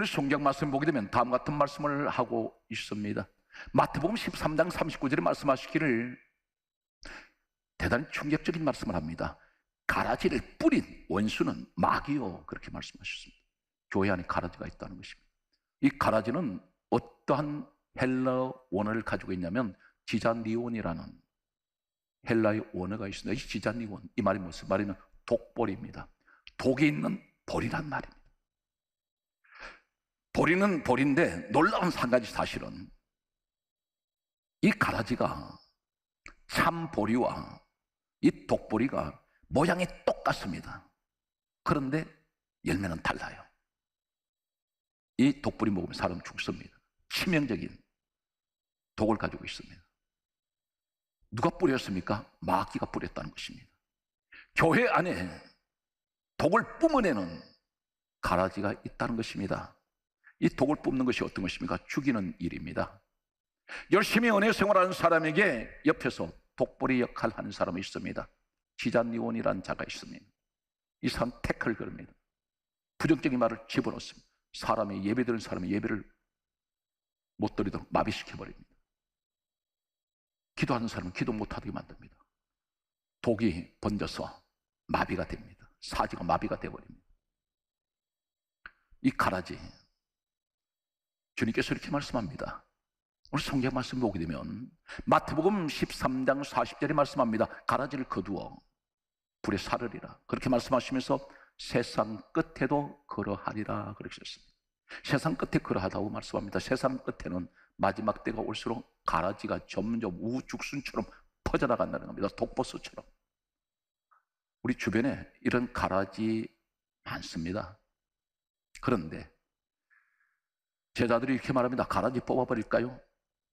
오늘 성경 말씀 보게 되면 다음 같은 말씀을 하고 있습니다. 마태복음 13장 39절에 말씀하시기를 대단히 충격적인 말씀을 합니다. 가라지를 뿌린 원수는 마귀요, 그렇게 말씀하셨습니다. 교회 안에 가라지가 있다는 것입니다. 이 가라지는 어떠한 헬라 원어를 가지고 있냐면 지자니온이라는 헬라의 원어가 있습니다. 이 지자니온, 이 말이 무슨 말이냐면 독볼입니다. 독이 있는 볼이란 말입니다. 볼이는 볼인데 놀라운 한 가지 사실은 이 가라지가 참 보리와 이 독보리가 모양이 똑같습니다. 그런데 열매는 달라요. 이 독보리 먹으면 사람 죽습니다. 치명적인 독을 가지고 있습니다. 누가 뿌렸습니까? 마귀가 뿌렸다는 것입니다. 교회 안에 독을 뿜어내는 가라지가 있다는 것입니다. 이 독을 뿜는 것이 어떤 것입니까? 죽이는 일입니다. 열심히 은혜 생활하는 사람에게 옆에서 독보리 역할을 하는 사람이 있습니다. 지잔니온이라는 자가 있습니다. 이 사람 태클을 걸습니다. 부정적인 말을 집어넣습니다. 사람이 예배드리는 사람이 예배를 못 드리도록 마비시켜버립니다. 기도하는 사람은 기도 못하게 만듭니다. 독이 번져서 마비가 됩니다. 사지가 마비가 되어버립니다. 이 가라지, 주님께서 이렇게 말씀합니다. 오늘 성경 말씀 보게 되면 마태복음 13장 40절에 말씀합니다. 가라지를 거두어 불에 사르리라, 그렇게 말씀하시면서 세상 끝에도 그러하리라 그렇게 하셨습니다. 세상 끝에 그러하다고 말씀합니다. 세상 끝에는 마지막 때가 올수록 가라지가 점점 우죽순처럼 퍼져나간다는 겁니다. 독버섯처럼. 우리 주변에 이런 가라지 많습니다. 그런데 제자들이 이렇게 말합니다. 가라지 뽑아버릴까요?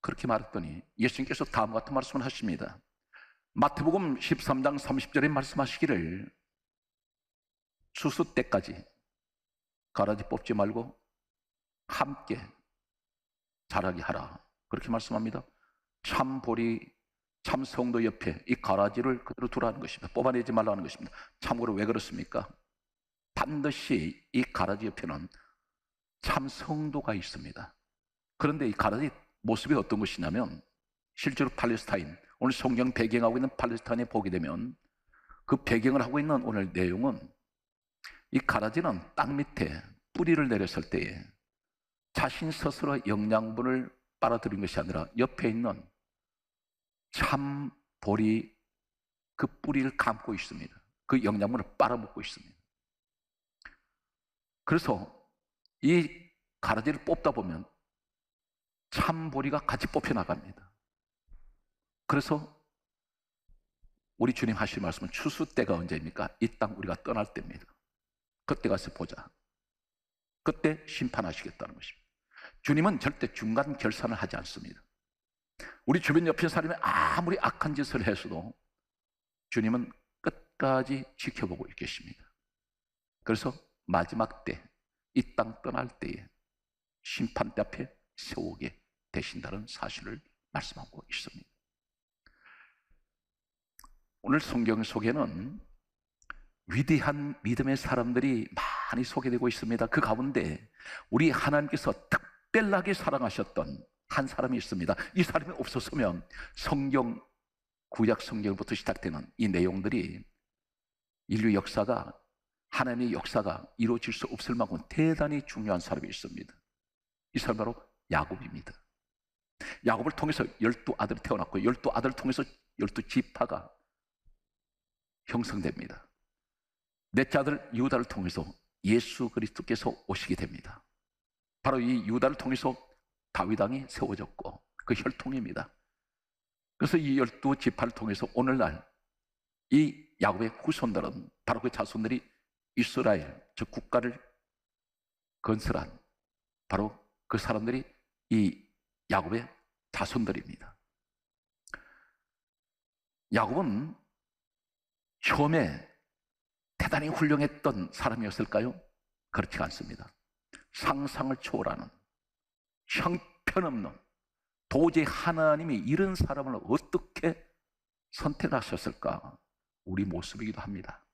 그렇게 말했더니 예수님께서 다음 같은 말씀을 하십니다. 마태복음 13장 30절에 말씀하시기를 추수 때까지 가라지 뽑지 말고 함께 자라게 하라, 그렇게 말씀합니다. 참 보리, 참 성도 옆에 이 가라지를 그대로 두라는 것입니다. 뽑아내지 말라는 것입니다. 참고로 왜 그렇습니까? 반드시 이 가라지 옆에는 참 성도가 있습니다. 그런데 이 가라지 모습이 어떤 것이냐면 실제로 팔레스타인, 오늘 성경 배경하고 있는 팔레스타인에 보게 되면 그 배경을 하고 있는 오늘 내용은 이 가라지는 땅 밑에 뿌리를 내렸을 때에 자신 스스로 영양분을 빨아들인 것이 아니라 옆에 있는 참 볼이 그 뿌리를 감고 있습니다. 그 영양분을 빨아먹고 있습니다. 그래서 이 가라지를 뽑다 보면 참 보리가 같이 뽑혀 나갑니다. 그래서 우리 주님 하실 말씀은 추수 때가 언제입니까? 이 땅 우리가 떠날 때입니다. 그때 가서 보자. 그때 심판하시겠다는 것입니다. 주님은 절대 중간 결산을 하지 않습니다. 우리 주변 옆에 사람이 아무리 악한 짓을 했어도 주님은 끝까지 지켜보고 계십니다. 그래서 마지막 때, 이 땅 떠날 때에 심판대 앞에 세우게 되신다는 사실을 말씀하고 있습니다. 오늘 성경 속에는 위대한 믿음의 사람들이 많이 소개되고 있습니다. 그 가운데 우리 하나님께서 특별하게 사랑하셨던 한 사람이 있습니다. 이 사람이 없었으면 성경, 구약 성경부터 시작되는 이 내용들이 인류 역사가, 하나님의 역사가 이루어질 수 없을 만큼 대단히 중요한 사람이 있습니다. 이 사람 바로 야곱입니다. 야곱을 통해서 12아들이 태어났고 12아들을 통해서 12지파가 형성됩니다. 넷째 아들 유다를 통해서 예수 그리스도께서 오시게 됩니다. 바로 이 유다를 통해서 다윗 왕이 세워졌고 그 혈통입니다. 그래서 이 12지파를 통해서 오늘날 이 야곱의 후손들은 바로 그 자손들이 이스라엘, 즉 국가를 건설한 바로 그 사람들이 이 야곱의 자손들입니다. 야곱은 처음에 대단히 훌륭했던 사람이었을까요? 그렇지 않습니다. 상상을 초월하는, 형편없는, 도저히 하나님이 이런 사람을 어떻게 선택하셨을까? 우리 모습이기도 합니다.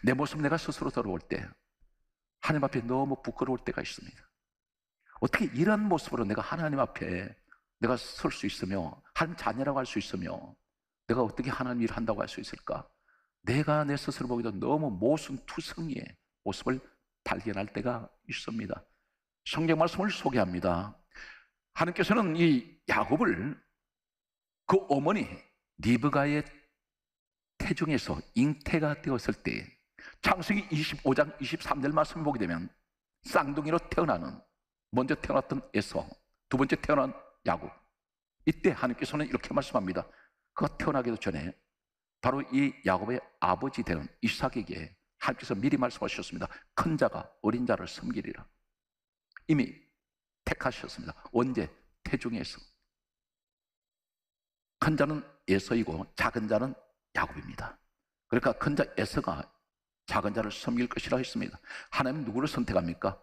내 모습 내가 스스로 돌아올 때 하나님 앞에 너무 부끄러울 때가 있습니다. 어떻게 이런 모습으로 내가 하나님 앞에 내가 설 수 있으며 한 자녀라고 할 수 있으며 내가 어떻게 하나님 일을 한다고 할 수 있을까? 내가 내 스스로 보기도 너무 모순투성이의 모습을 발견할 때가 있습니다. 성경 말씀을 소개합니다. 하나님께서는 이 야곱을 그 어머니 리브가의 태중에서 잉태가 되었을 때 창세기 25장 23절 말씀을 보게 되면 쌍둥이로 태어나는 먼저 태어났던 에서, 두 번째 태어난 야곱. 이때 하나님께서는 이렇게 말씀합니다. 그가 태어나기도 전에 바로 이 야곱의 아버지 되는 이삭에게 하나님께서 미리 말씀하셨습니다. 큰 자가 어린 자를 섬기리라. 이미 택하셨습니다. 언제? 태중에서. 큰 자는 에서이고 작은 자는 야곱입니다. 그러니까 큰 자 에서가 작은 자를 섬길 것이라 했습니다. 하나님은 누구를 선택합니까?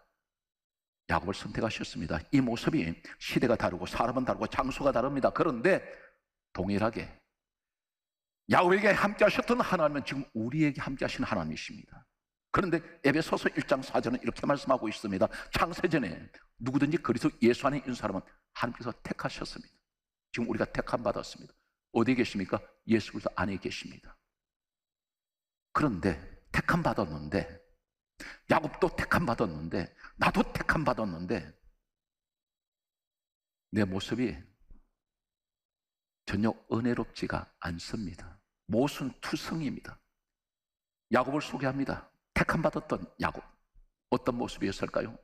야곱을 선택하셨습니다. 이 모습이 시대가 다르고 사람은 다르고 장소가 다릅니다. 그런데 동일하게 야곱에게 함께 하셨던 하나님은 지금 우리에게 함께 하신 하나님이십니다. 그런데 에베소서 1장 4절은 이렇게 말씀하고 있습니다. 창세전에 누구든지 그리스도 예수 안에 있는 사람은 하나님께서 택하셨습니다. 지금 우리가 택함 받았습니다. 어디에 계십니까? 예수 그리스도 안에 계십니다. 그런데 택함 받았는데, 야곱도 택함 받았는데, 나도 택함 받았는데 내 모습이 전혀 은혜롭지가 않습니다. 모순투성입니다. 야곱을 소개합니다. 택함 받았던 야곱, 어떤 모습이었을까요?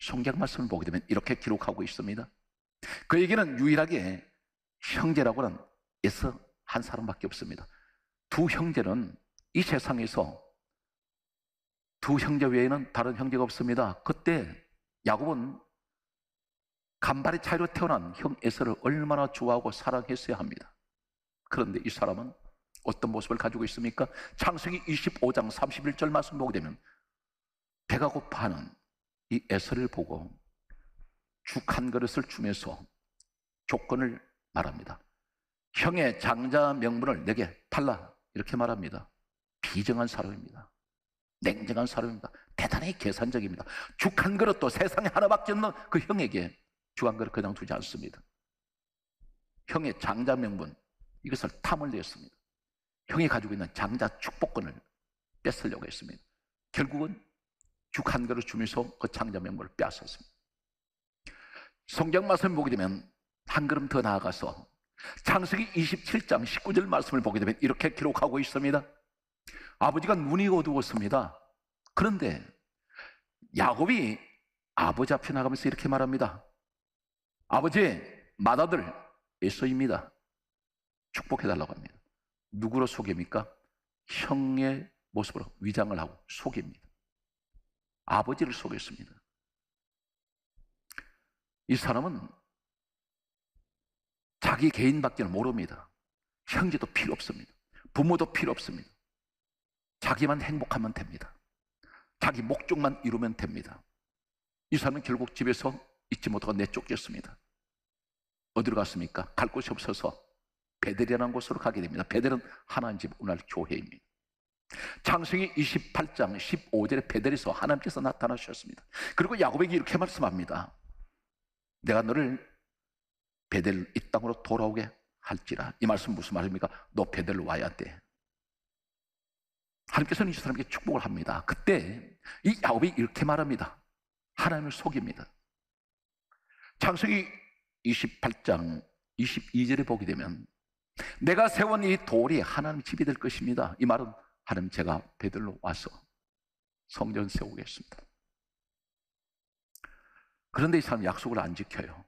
성경 말씀을 보게 되면 이렇게 기록하고 있습니다. 그에게는 유일하게 형제라고는 에서 한 사람밖에 없습니다. 두 형제는 이 세상에서 두 형제 외에는 다른 형제가 없습니다. 그때 야곱은 간발의 차이로 태어난 형 에서를 얼마나 좋아하고 사랑했어야 합니다. 그런데 이 사람은 어떤 모습을 가지고 있습니까? 창세기 25장 31절 말씀 보게 되면 배가 고파하는 이 에서를 보고 죽 한 그릇을 주면서 조건을 말합니다. 형의 장자 명분을 내게 달라, 이렇게 말합니다. 비정한 사람입니다. 냉정한 사람입니다. 대단히 계산적입니다. 죽 한 그릇도 세상에 하나밖에 없는 그 형에게 죽 한 그릇 그냥 두지 않습니다. 형의 장자 명분, 이것을 탐을 냈습니다. 형이 가지고 있는 장자 축복권을 뺏으려고 했습니다. 결국은 죽 한 그릇 주면서 그 장자 명분을 빼앗았습니다. 성경 말씀을 보게 되면 한 걸음 더 나아가서 창세기 27장 19절 말씀을 보게 되면 이렇게 기록하고 있습니다. 아버지가 눈이 어두웠습니다. 그런데 야곱이 아버지 앞에 나가면서 이렇게 말합니다. 아버지, 맏아들 에서입니다. 축복해달라고 합니다. 누구로 속입니까? 형의 모습으로 위장을 하고 속입니다. 아버지를 속였습니다. 이 사람은 자기 개인밖에 모릅니다. 형제도 필요 없습니다. 부모도 필요 없습니다. 자기만 행복하면 됩니다. 자기 목적만 이루면 됩니다. 이 사람은 결국 집에서 잊지 못하고 내쫓겼습니다. 어디로 갔습니까? 갈 곳이 없어서 베델이라는 곳으로 가게 됩니다. 베델은 하나님 집, 오늘 교회입니다. 창세기 28장 15절에 베델에서 하나님께서 나타나셨습니다. 그리고 야곱에게 이렇게 말씀합니다. 내가 너를 베델 이 땅으로 돌아오게 할지라. 이 말씀 무슨 말입니까? 너 베델로 와야 돼. 하나님께서는 이 사람에게 축복을 합니다. 그때 이 야곱이 이렇게 말합니다. 하나님을 속입니다. 창세기 28장 22절에 보게 되면 내가 세운 이 돌이 하나님 집이 될 것입니다. 이 말은 하나님, 제가 베들로 와서 성전 세우겠습니다. 그런데 이 사람 약속을 안 지켜요.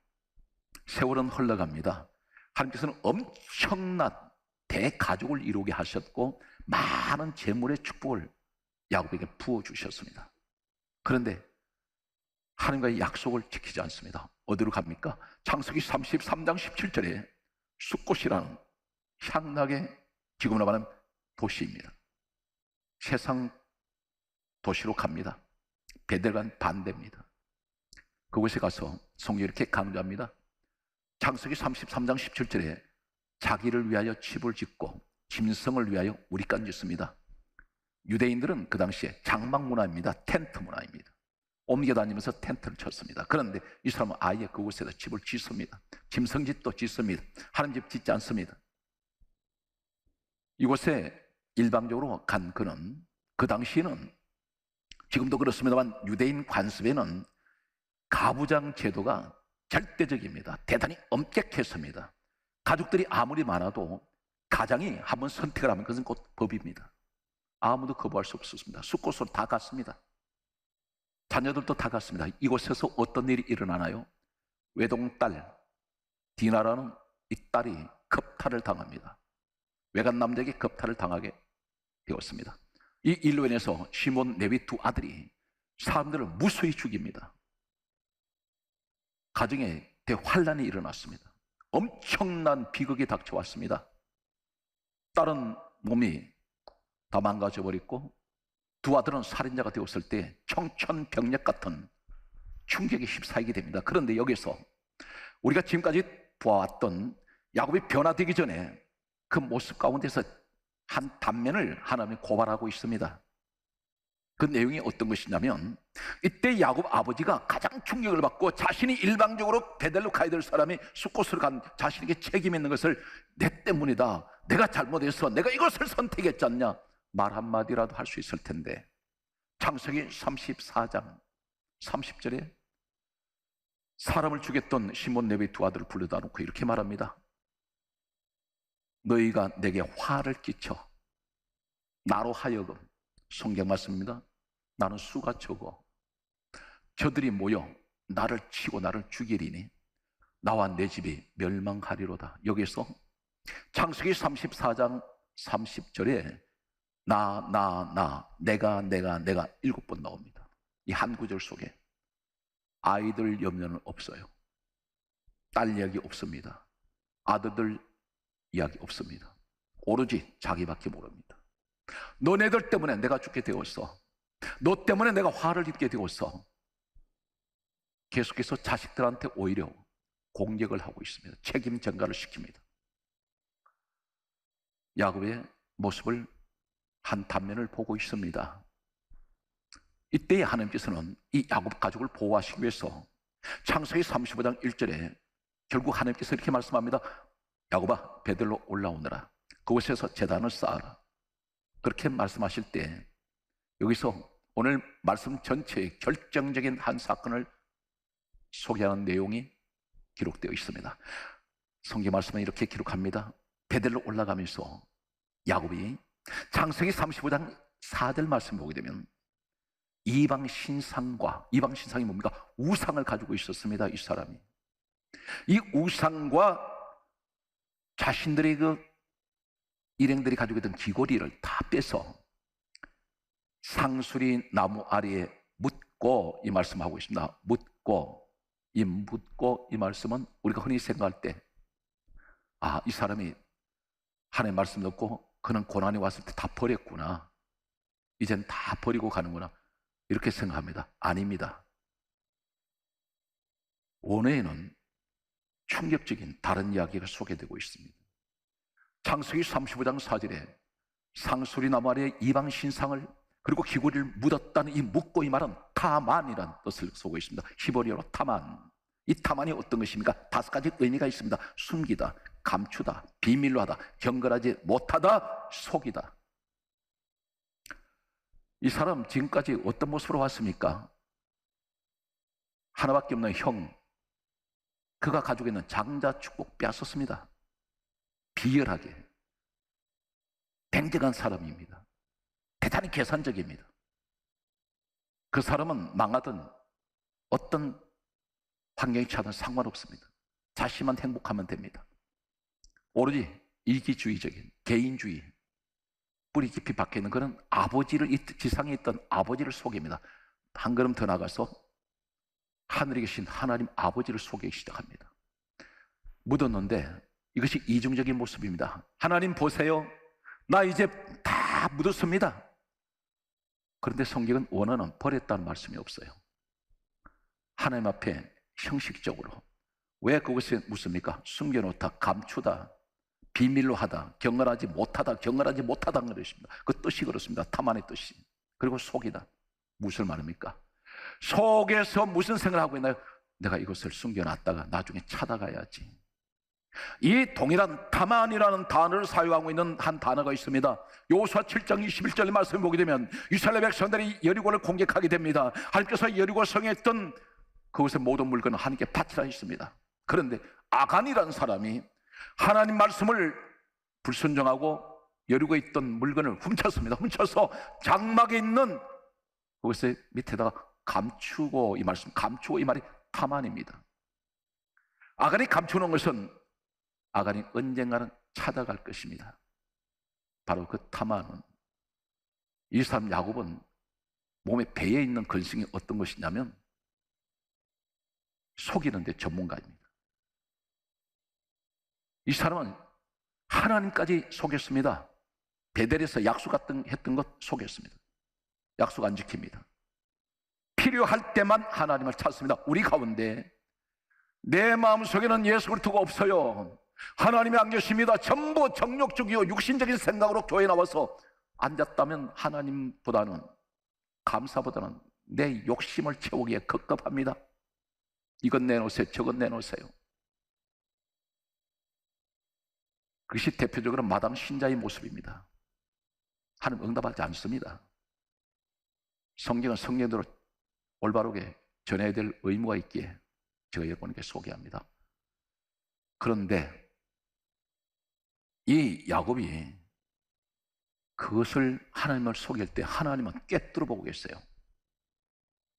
세월은 흘러갑니다. 하나님께서는 엄청난 대가족을 이루게 하셨고 많은 재물의 축복을 야곱에게 부어주셨습니다. 그런데 하나님과의 약속을 지키지 않습니다. 어디로 갑니까? 창세기 33장 17절에 숫곳이라는 향락의 지금으로 말하는 도시입니다. 세상 도시로 갑니다. 베델과는 반대입니다. 그곳에 가서 성경이 이렇게 강조합니다. 창세기 33장 17절에 자기를 위하여 집을 짓고 짐승을 위하여 우리간 짓습니다. 유대인들은 그 당시에 장막 문화입니다. 텐트 문화입니다. 옮겨다니면서 텐트를 쳤습니다. 그런데 이 사람은 아예 그곳에다 집을 짓습니다. 짐승집도 짓습니다. 하나님 집 짓지 않습니다. 이곳에 일방적으로 간 그는 그 당시에는 지금도 그렇습니다만 유대인 관습에는 가부장 제도가 절대적입니다. 대단히 엄격했습니다. 가족들이 아무리 많아도 가장이 한번 선택을 하면 그것은 곧 법입니다. 아무도 거부할 수 없었습니다. 숫곳으로 다 갔습니다. 자녀들도 다 갔습니다. 이곳에서 어떤 일이 일어나나요? 외동딸 디나라는 이 딸이 겁탈을 당합니다. 외간 남자에게 겁탈을 당하게 되었습니다. 이 일로 인해서 시몬 레위 두 아들이 사람들을 무수히 죽입니다. 가정에 대환란이 일어났습니다. 엄청난 비극이 닥쳐왔습니다. 딸은 몸이 다 망가져 버렸고 두 아들은 살인자가 되었을 때 청천벽력 같은 충격에 휩싸이게 됩니다. 그런데 여기서 우리가 지금까지 보아왔던 야곱이 변화되기 전에 그 모습 가운데서 한 단면을 하나님이 고발하고 있습니다. 그 내용이 어떤 것이냐면 이때 야곱 아버지가 가장 충격을 받고 자신이 일방적으로 베델로 가야 될 사람이 숫곳으로 간 자신에게 책임 있는 것을 내 때문이다, 내가 잘못해서 내가 이것을 선택했지 않냐 말 한마디라도 할 수 있을 텐데 창세기 34장 30절에 사람을 죽였던 시몬 레위 두 아들을 불러다 놓고 이렇게 말합니다. 너희가 내게 화를 끼쳐 나로 하여금, 성경 맞습니다, 나는 수가 적어 저들이 모여 나를 치고 나를 죽이리니 나와 내 집이 멸망하리로다. 여기서 창세기 34장 30절에 내가 7번 나옵니다. 이 한 구절 속에 아이들 염려는 없어요. 딸 이야기 없습니다. 아들들 이야기 없습니다. 오로지 자기밖에 모릅니다. 너네들 때문에 내가 죽게 되었어. 너 때문에 내가 화를 입게 되었어. 계속해서 자식들한테 오히려 공격을 하고 있습니다. 책임 전가를 시킵니다. 야곱의 모습을 한 단면을 보고 있습니다. 이때 하나님께서는 이 야곱 가족을 보호하시기 위해서 창세기 35장 1절에 결국 하나님께서 이렇게 말씀합니다. 야곱아, 베들로 올라오너라. 그곳에서 제단을 쌓아라. 그렇게 말씀하실 때 여기서 오늘 말씀 전체의 결정적인 한 사건을 소개하는 내용이 기록되어 있습니다. 성경 말씀은 이렇게 기록합니다. 베델로 올라가면서 야곱이 창세기 35장 4절 말씀 보게 되면 이방 신상이 뭡니까? 우상을 가지고 있었습니다. 이 사람이 이 우상과 자신들의 그 일행들이 가지고 있던 귀고리를 다 빼서 상수리 나무 아래에 묻고, 이 말씀하고 있습니다. 묻고 이 말씀은 우리가 흔히 생각할 때 이 사람이 하나님의 말씀 듣고 그는 고난이 왔을 때 다 버렸구나, 이젠 다 버리고 가는구나, 이렇게 생각합니다. 아닙니다. 원어에는 충격적인 다른 이야기가 소개되고 있습니다. 창세기 35장 4절에 상수리 나무 아래 이방 신상을 그리고 귀고리를 묻었다는 이 묻고 이 말은 타만이라는 뜻을 쓰고 있습니다. 히브리어로 타만. 이 타만이 어떤 것입니까? 5가지 의미가 있습니다. 숨기다, 감추다, 비밀로 하다, 경건하지 못하다, 속이다. 이 사람 지금까지 어떤 모습으로 왔습니까? 하나밖에 없는 형, 그가 가지고 있는 장자 축복 빼앗았습니다. 비열하게 뱅쟁한 사람입니다. 대단히 계산적입니다. 그 사람은 망하든 어떤 환경이 차든 상관없습니다. 자신만 행복하면 됩니다. 오로지 이기주의적인 개인주의 뿌리 깊이 박혀 있는 그런 아버지를, 이 지상에 있던 아버지를 속입니다. 한 걸음 더 나가서 하늘에 계신 하나님 아버지를 속이기 시작합니다. 묻었는데 이것이 이중적인 모습입니다. 하나님 보세요, 나 이제 다 묻었습니다. 그런데 성경은 원어는 버렸다는 말씀이 없어요. 하나님 앞에 형식적으로 왜 그것이 묻습니까? 숨겨놓다, 감추다, 비밀로 하다, 경건하지 못하다는 것입니다. 그 뜻이 그렇습니다. 타만의 뜻이. 그리고 속이다. 무엇을 말합니까? 속에서 무슨 생각을 하고 있나요? 내가 이것을 숨겨놨다가 나중에 찾아가야지. 이 동일한 타만이라는 단어를 사용하고 있는 한 단어가 있습니다. 여호수아 7장 21절의 말씀을 보게 되면 이스라엘 백성들이 여리고를 공격하게 됩니다. 하나님께서 여리고 성에 있던 그곳의 모든 물건을 하나님께 바치라 했습니다. 그런데 아간이라는 사람이 하나님 말씀을 불순종하고 여리고에 있던 물건을 훔쳤습니다. 훔쳐서 장막에 있는 그것의 밑에다가 감추고, 이 말씀 감추고, 이 말이 타만입니다. 아간이 감추는 것은 아간이 언젠가는 찾아갈 것입니다. 바로 그 타만은, 이 사람 야곱은 몸에 배에 있는 근성이 어떤 것이냐면 속이는 데 전문가입니다. 이 사람은 하나님까지 속였습니다. 베델에서 약속 같은 했던 것 속였습니다. 약속 안 지킵니다. 필요할 때만 하나님을 찾습니다. 우리 가운데 내 마음속에는 예수를 두고 없어요. 하나님이 안 계십니다. 전부 정욕적이요 육신적인 생각으로 교회 나와서 앉았다면 하나님보다는, 감사보다는 내 욕심을 채우기에 급급합니다. 이건 내놓으세요, 저건 내놓으세요. 그것이 대표적으로 마당 신자의 모습입니다. 하나님 응답하지 않습니다. 성경은 성경대로 올바르게 전해야 될 의무가 있기에 제가 여러분에게 소개합니다. 그런데 이 야곱이 그것을 하나님을 속일 때 하나님은 꿰뚫어 보고 계세요.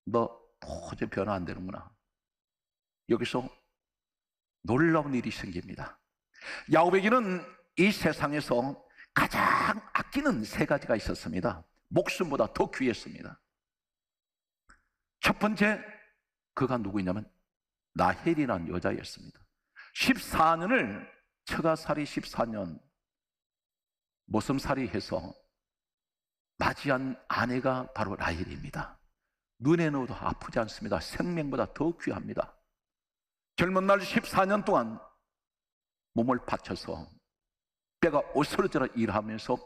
너 도저히 변화 안 되는구나. 여기서 놀라운 일이 생깁니다. 야곱에게는 이 세상에서 가장 아끼는 세 가지가 있었습니다. 목숨보다 더 귀했습니다. 첫 번째, 그가 누구냐면 라헬이라는 여자였습니다. 14년을 처가살이 14년 모섬살이 해서 맞이한 아내가 바로 라헬입니다. 눈에 넣어도 아프지 않습니다. 생명보다 더 귀합니다. 젊은 날 14년 동안 몸을 바쳐서 뼈가 오스러져 일하면서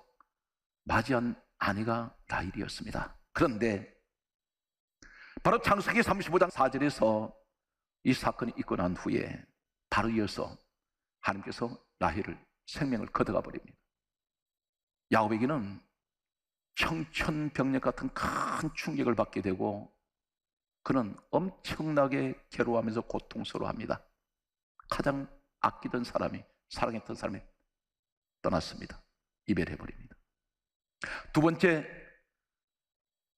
맞이한 아내가 라헬이었습니다. 그런데 바로 창세기 35장 4절에서 이 사건이 있고 난 후에 바로 이어서 하나님께서 라헬을 생명을 걷어가 버립니다. 야곱에게는 청천벽력 같은 큰 충격을 받게 되고 그는 엄청나게 괴로워하면서 고통스러워합니다. 가장 아끼던 사람이, 사랑했던 사람이 떠났습니다. 이별해버립니다. 두 번째,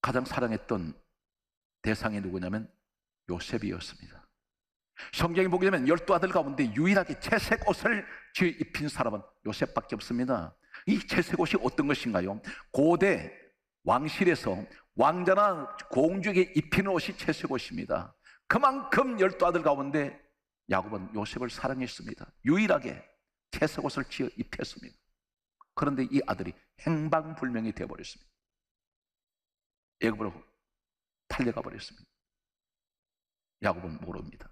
가장 사랑했던 대상이 누구냐면 요셉이었습니다. 성경에 보게 되면 12아들 가운데 유일하게 채색 옷을 입힌 사람은 요셉밖에 없습니다. 이 채색 옷이 어떤 것인가요? 고대 왕실에서 왕자나 공주에게 입히는 옷이 채색 옷입니다. 그만큼 12아들 가운데 야곱은 요셉을 사랑했습니다. 유일하게 채색 옷을 지어 입혔습니다. 그런데 이 아들이 행방불명이 되어버렸습니다. 애굽으로 팔려가 버렸습니다. 야곱은 모릅니다.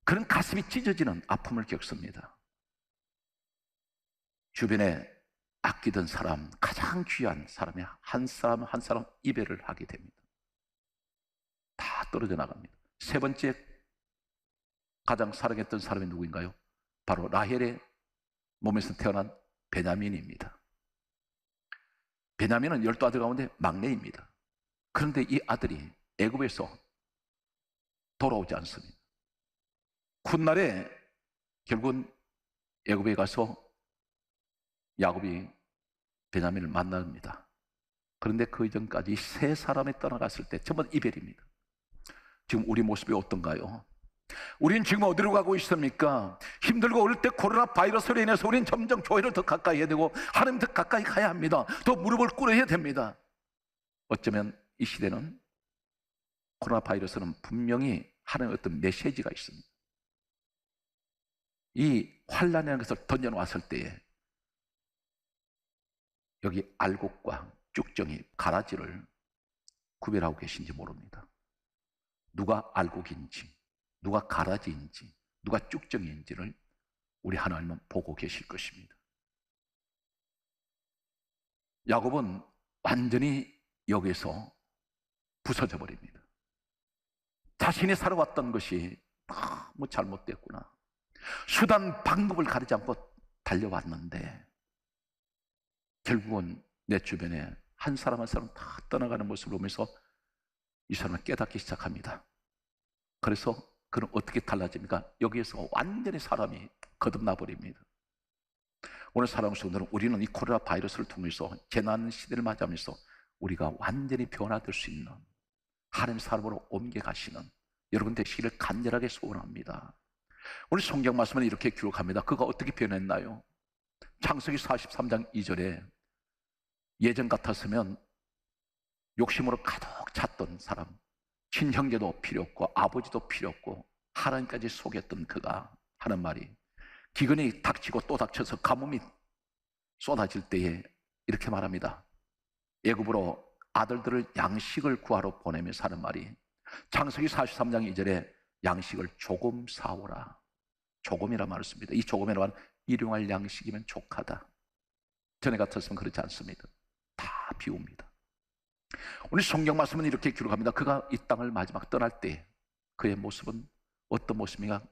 그는 가슴이 찢어지는 아픔을 겪습니다. 주변에 아끼던 사람, 가장 귀한 사람이 한 사람 한 사람 이별을 하게 됩니다. 다 떨어져 나갑니다. 세 번째, 가장 사랑했던 사람이 누구인가요? 바로 라헬의 몸에서 태어난 베냐민입니다. 베냐민은 12아들 가운데 막내입니다. 그런데 이 아들이 애굽에서 돌아오지 않습니다. 훗날에 결국은 애굽에 가서 야곱이 베냐민을 만납니다. 그런데 그 이전까지 세 사람이 떠나갔을 때 전부 이별입니다. 지금 우리 모습이 어떤가요? 우린 지금 어디로 가고 있습니까? 힘들고 어릴 때 코로나 바이러스로 인해서 우린 점점 교회를 더 가까이 해야 되고 하나님 더 가까이 가야 합니다. 더 무릎을 꿇어야 됩니다. 어쩌면 이 시대는 코로나 바이러스는 분명히 하나님의 어떤 메시지가 있습니다. 이 환란이라는 것을 던져놓았을 때에 여기 알곡과 쭉정이, 가라지를 구별하고 계신지 모릅니다. 누가 알곡인지, 누가 가라지인지, 누가 쭉정인지를 우리 하나님은 보고 계실 것입니다. 야곱은 완전히 여기서 부서져 버립니다. 자신이 살아왔던 것이 너무 잘못됐구나. 수단 방법을 가리지 않고 달려왔는데 결국은 내 주변에 한 사람 한 사람 다 떠나가는 모습을 보면서 이 사람은 깨닫기 시작합니다. 그래서 그는 어떻게 달라집니까? 여기에서 완전히 사람이 거듭나 버립니다. 오늘 사랑하는 성도들은 우리는 이 코로나 바이러스를 통해서 재난 시대를 맞이하면서 우리가 완전히 변화될 수 있는 하나님 사람으로 옮겨가시는 여러분 되시기를 간절하게 소원합니다. 오늘 성경 말씀은 이렇게 기록합니다. 그가 어떻게 변했나요? 창세기 43장 2절에 예전 같았으면 욕심으로 가득 찼던 사람, 친형제도 필요 없고 아버지도 필요 없고 하나님까지 속였던 그가 하는 말이 기근이 닥치고 또 닥쳐서 가뭄이 쏟아질 때에 이렇게 말합니다. 애굽으로 아들들을 양식을 구하러 보내면서 하는 말이 창세기 43장 2절에 양식을 조금 사오라. 조금이라 말을 씁니다. 이 조금이라 말은 일용할 양식이면 족하다. 전에 같았으면 그렇지 않습니다. 다 비웁니다. 오늘 성경 말씀은 이렇게 기록합니다. 그가 이 땅을 마지막 떠날 때 그의 모습은 어떤 모습인가?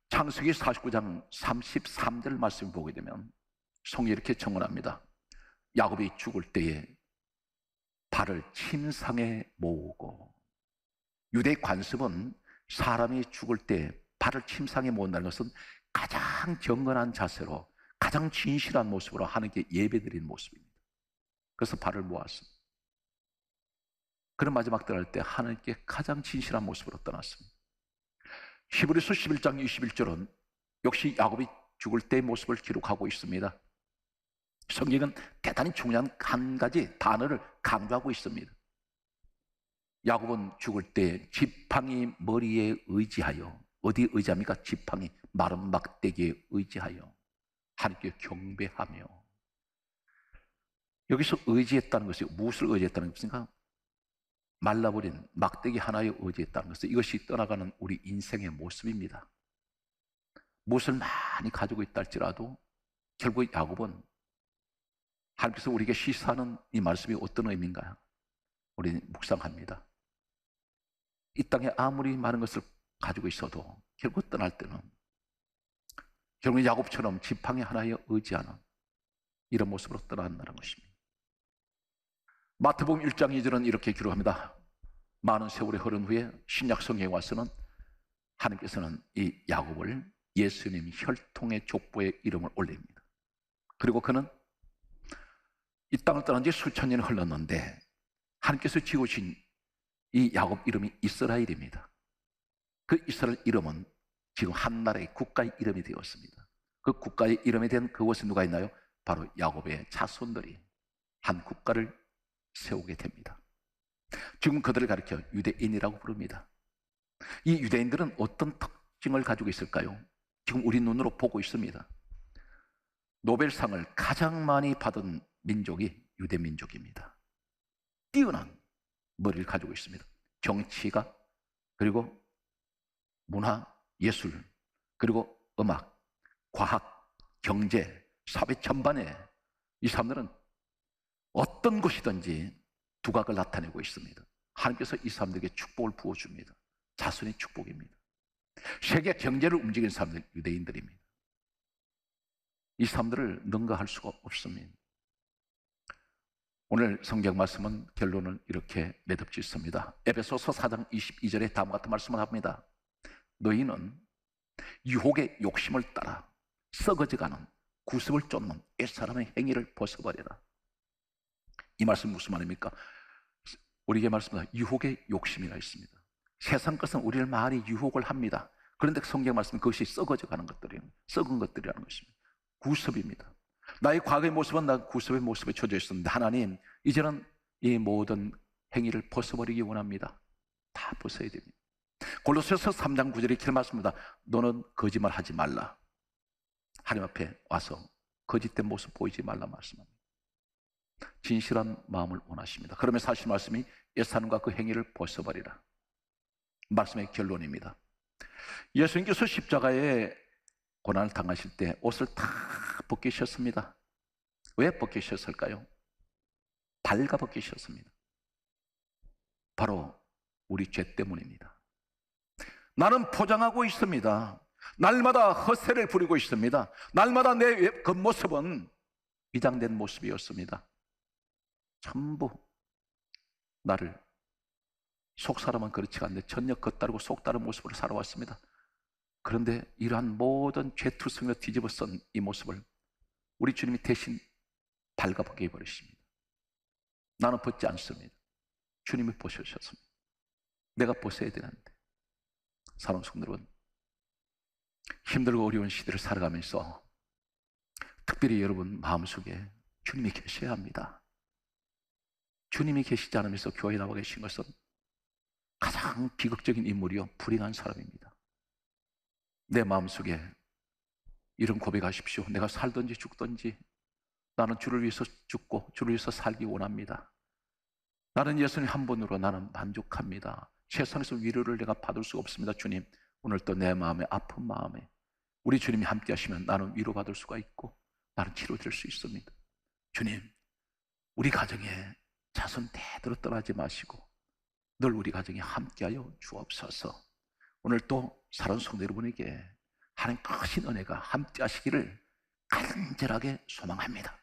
창세기 49장 33절 말씀을 보게 되면 성경이 이렇게 정언합니다. 야곱이 죽을 때에 발을 침상에 모으고, 유대 관습은 사람이 죽을 때 발을 침상에 모은다는 것은 가장 경건한 자세로 가장 진실한 모습으로 하나님께 예배드리는 모습입니다. 그래서 발을 모았습니다. 그런 마지막 떠날 때 하나님께 가장 진실한 모습으로 떠났습니다. 히브리서 11장 21절은 역시 야곱이 죽을 때의 모습을 기록하고 있습니다. 성경은 대단히 중요한 한 가지 단어를 강조하고 있습니다. 야곱은 죽을 때 지팡이 머리에 의지하여, 어디에 의지합니까? 지팡이 마른 막대기에 의지하여 하나님께 경배하며. 여기서 의지했다는 것이 무엇을 의지했다는 것입니까? 말라버린 막대기 하나에 의지했다는 것은 이것이 떠나가는 우리 인생의 모습입니다. 무엇을 많이 가지고 있다 할지라도 결국 야곱은 하나님께서 우리에게 시사하는 이 말씀이 어떤 의미인가요? 우리는 묵상합니다. 이 땅에 아무리 많은 것을 가지고 있어도 결국 떠날 때는 결국 야곱처럼 지팡이 하나에 의지하는 이런 모습으로 떠난다는 것입니다. 마태복음 1장 2절은 이렇게 기록합니다. 많은 세월이 흐른 후에 신약 성경에 와서는 하나님께서는 이 야곱을 예수님 혈통의 족보에 이름을 올립니다. 그리고 그는 이 땅을 떠난 지 수천 년이 흘렀는데 하나님께서 지으신 이 야곱 이름이 이스라엘입니다. 그 이스라엘 이름은 지금 한 나라의 국가의 이름이 되었습니다. 그 국가의 이름이 된 그곳에 누가 있나요? 바로 야곱의 자손들이 한 국가를 세우게 됩니다. 지금 그들을 가리켜 유대인이라고 부릅니다. 이 유대인들은 어떤 특징을 가지고 있을까요? 지금 우리 눈으로 보고 있습니다. 노벨상을 가장 많이 받은 민족이 유대민족입니다. 뛰어난 머리를 가지고 있습니다. 정치가, 그리고 문화, 예술, 그리고 음악, 과학, 경제, 사회 전반에 이 사람들은 어떤 것이든지 두각을 나타내고 있습니다. 하나님께서 이 사람들에게 축복을 부어줍니다. 자손의 축복입니다. 세계 경제를 움직이는 사람들 유대인들입니다. 이 사람들을 능가할 수가 없습니다. 오늘 성경 말씀은 결론을 이렇게 내던짓습니다. 에베소서 4장 22절에 다음과 같은 말씀을 합니다. 너희는 유혹의 욕심을 따라 썩어져가는 구습을 쫓는 옛사람의 행위를 벗어버려라. 이 말씀 무슨 말입니까? 우리에게 말씀합니다. 유혹의 욕심이라 있습니다. 세상 것은 우리를 많이 유혹을 합니다. 그런데 성경 말씀은 그것이 썩어져가는 것들이에요. 썩은 것들이라는 것입니다. 구습입니다. 나의 과거의 모습은 나 구습의 모습에 처져 있었는데 하나님 이제는 이 모든 행위를 벗어버리기 원합니다. 다 벗어야 됩니다. 골로새서 3장 9절에 이렇게 말씀합니다. 너는 거짓말 하지 말라. 하나님 앞에 와서 거짓된 모습 보이지 말라 말씀합니다. 진실한 마음을 원하십니다. 그러면 사실 말씀이 옛사람과 그 행위를 벗어버리라. 말씀의 결론입니다. 예수님께서 십자가에 고난을 당하실 때 옷을 다 벗기셨습니다. 왜 벗기셨을까요? 발가 벗기셨습니다. 바로 우리 죄 때문입니다. 나는 포장하고 있습니다. 날마다 허세를 부리고 있습니다. 날마다 내 겉모습은 위장된 모습이었습니다. 전부 나를, 속 사람은 그렇지가 않는데 전혀 겉다르고 속 다른 모습으로 살아왔습니다. 그런데 이러한 모든 죄투성을 뒤집어 쓴 이 모습을 우리 주님이 대신 발가벗겨 버리십니다. 나는 벗지 않습니다. 주님이 벗으셨습니다. 내가 벗어야 되는데. 사랑하는 성도 여러분, 힘들고 어려운 시대를 살아가면서 특별히 여러분 마음속에 주님이 계셔야 합니다. 주님이 계시지 않으면서 교회에 나와 계신 것은 가장 비극적인 인물이요, 불행한 사람입니다. 내 마음속에 이런 고백하십시오. 내가 살든지 죽든지 나는 주를 위해서 죽고 주를 위해서 살기 원합니다. 나는 예수님 한 분으로 나는 만족합니다. 세상에서 위로를 내가 받을 수가 없습니다. 주님, 오늘 또 내 마음에, 아픈 마음에 우리 주님이 함께 하시면 나는 위로받을 수가 있고 나는 치료될 수 있습니다. 주님, 우리 가정에 자손 대대로 떠나지 마시고 늘 우리 가정에 함께하여 주옵소서. 오늘 또 사랑하는 성도 여러분에게 하나님 크신 은혜가 함께 하시기를 간절하게 소망합니다.